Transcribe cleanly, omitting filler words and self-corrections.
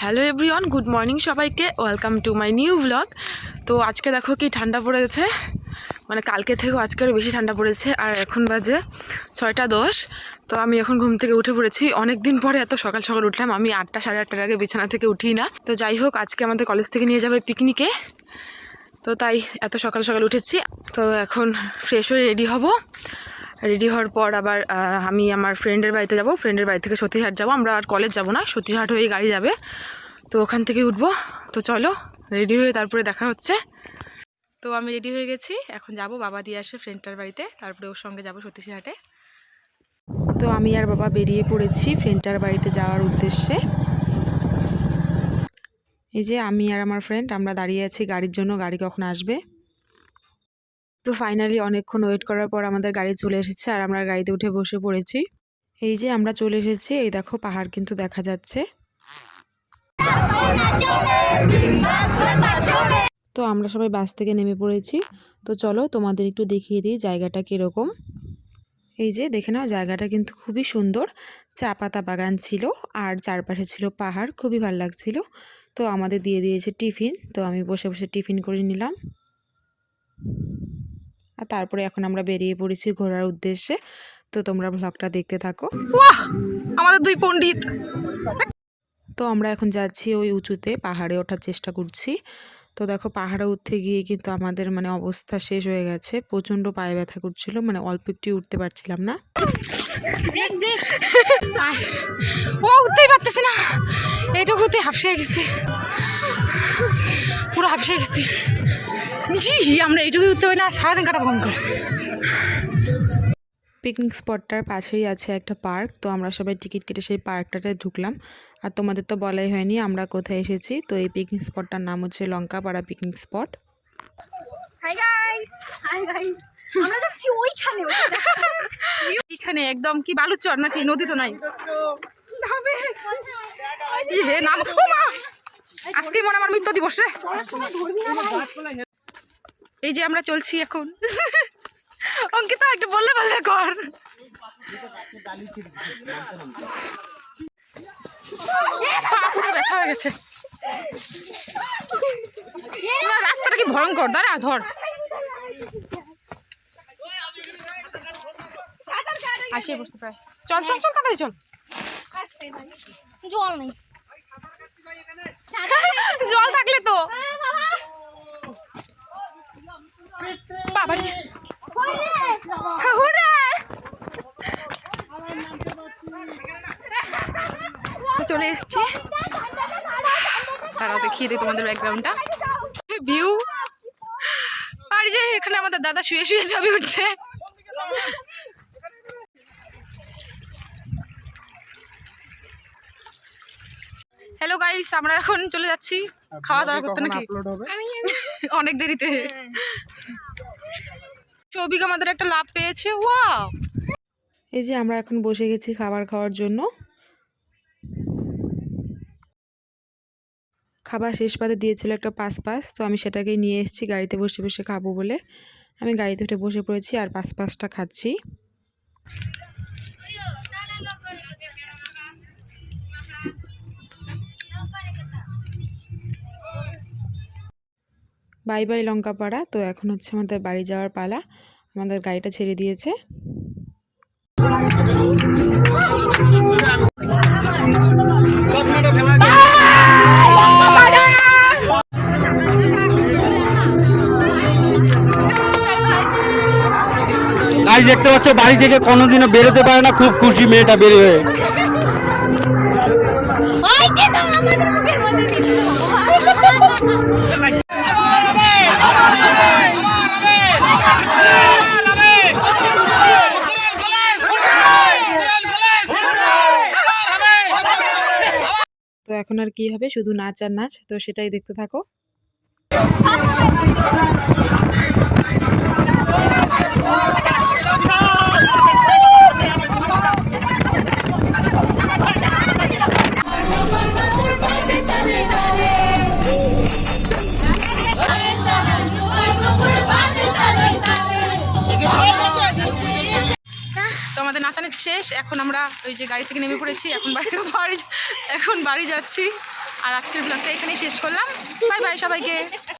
Hello everyone, good morning সবাইকে, welcome to my new blog. তো আজকে দেখো কি ঠান্ডা পড়েছে, মানে কালকে থেকেও আজকে আরও বেশি ঠান্ডা পড়েছে। আর এখন বাজে 6টা 10। তো আমি এখন ঘুম থেকে উঠে পড়েছি, অনেক দিন পরে এত সকাল সকাল উঠলাম। আমি 8টা সাড়ে 8টার আগে বিছানা থেকে উঠি না। তো যাই হোক, আজকে আমাদের কলেজ থেকে নিয়ে যাবে পিকনিকে, তো তাই এত সকাল সকাল উঠেছি। তো এখন ফ্রেশ হয়ে রেডি হব। রেডি হওয়ার পর আবার আমি আমার ফ্রেন্ডের বাড়িতে যাব। ফ্রেন্ডের বাড়ি থেকে সতীহাট যাব। আমরা আর কলেজ যাব না, সতীহাট হয়ে গাড়ি যাবে, তো ওখান থেকে উঠবো। তো চলো রেডি হয়ে তারপরে দেখা হচ্ছে। তো আমি রেডি হয়ে গেছি, এখন যাব। বাবা দিয়ে আসবে ফ্রেন্ডটার বাড়িতে, তারপরে ওর সঙ্গে যাব সতীহাটে। তো আমি আর বাবা বেরিয়ে পড়েছি ফ্রেন্ডটার বাড়িতে যাওয়ার উদ্দেশ্যে। এই যে আমি আর আমার ফ্রেন্ড আমরা দাঁড়িয়ে আছি গাড়ির জন্য, গাড়ি কখন আসবে। তো ফাইনালি অনেকক্ষণ ওয়েট করার পর আমাদের গাড়ি চলে এসেছে আর আমরা গাড়িতে উঠে বসে পড়েছি। এই যে আমরা চলে এসেছি, এই দেখো পাহাড় কিন্তু দেখা যাচ্ছে। তো আমরা সবাই বাস থেকে নেমে পড়েছি। তো চলো তোমাদের একটু দেখিয়ে দিই জায়গাটা কীরকম। এই যে দেখে নাও, জায়গাটা কিন্তু খুবই সুন্দর। চা পাতা বাগান ছিল আর চারপাশে ছিল পাহাড়, খুবই ভালো লাগছিল। তো আমাদের দিয়ে দিয়েছে টিফিন, তো আমি বসে বসে টিফিন করে নিলাম। আর তারপরে এখন আমরা বেরিয়ে পড়েছি ঘোরার উদ্দেশ্যে। তো তোমরা ব্লগটা দেখতে থাকো। বাহ, আমাদের দুই পণ্ডিত। তো আমরা এখন যাচ্ছি ওই উঁচুতে, পাহাড়ে ওঠার চেষ্টা করছি। তো দেখো পাহাড়ে উঠতে গিয়ে কিন্তু আমাদের মানে অবস্থা শেষ হয়ে গেছে, প্রচণ্ড পায়ে ব্যথা করছিল, মানে অল্প একটু উঠতে পারছিলাম না। ও উঠতেই পারতেছে না, এইটুকুতে হাফসে গেছি, পুরো হাফসে গেছি। জি, আমরা এইটুকুই উঠতে পারি না, সারাদিন কাটা ভ্রমণ করি। পিকনিক স্পটটার পাশেই আছে একটা পার্ক, তো আমরা সবাই টিকিট কেটে সেই পার্কটাতে ঢুকলাম। আর তোমাদের তো বলাই হয়নি আমরা কোথায় এসেছি। তো এই পিকনিক স্পটটার নাম হচ্ছে Lankapara picnic spot. Hi guys, hi guys, আমরা যাচ্ছি ওইখানে। এখানে একদম কি বালুচর নাকি, নদী তো নাই। হে নাম, আজকে মনে আমার মৃত্যু দিবস রে। এই যে আমরা চলছি এখন। অঙ্কিতা একটু বললে বললে কর। পুরো ব্যথা হয়ে গেছে, রাস্তাটা কি ভয়ঙ্কর। দাঁড়া ধর, আসিয়ে বসতে প্রায়। চল চল চল, তাড়াতাড়ি চল। জল নেই, জল থাকলে তো বাবারে চলে এসছি। তারাও দেখিয়ে দিই তোমাদের ব্যাকগ্রাউন্ডটা, ভিউ। আর যে এখানে আমাদের দাদা শুয়ে শুয়ে ছবি উঠছে। হ্যালো গাইস, আমরা এখন চলে যাচ্ছি খাওয়া দাওয়া করতে। নাকি অনেক দেরিতে। চৌবিক আমাদের একটা লাভ পেয়েছে। ওয়াও, এই যে আমরা এখন বসে গেছি খাবার খাওয়ার জন্য। খাবার শেষ পাতে দিয়েছিল একটা পাঁচ, তো আমি সেটাকেই নিয়ে এসেছি গাড়িতে বসে বসে খাবো বলে। আমি গাড়িতে উঠে বসে পড়েছি আর পাঁচটা খাচ্ছি। Bye bye Lankapara. তো এখন হচ্ছে আমাদের বাড়ি যাওয়ার পালা, আমাদের গাড়িটা ছেড়ে দিয়েছে। গাইস দেখতে পাচ্ছ, বাড়ি থেকে কোনোদিনও বেরোতে পারে না, খুব খুশি মেয়েটা বের হয়ে। তো এখন আর কি হবে, শুধু নাচ আর নাচ, তো সেটাই দেখতে থাকো। আমাদের নাচানাচি শেষ, এখন আমরা ওই যে গাড়ি থেকে নেমে পড়েছি, এখন বাড়ি যাচ্ছি। আর আজকের ব্লগটা এখানেই শেষ করলাম। বাই বাই সবাইকে।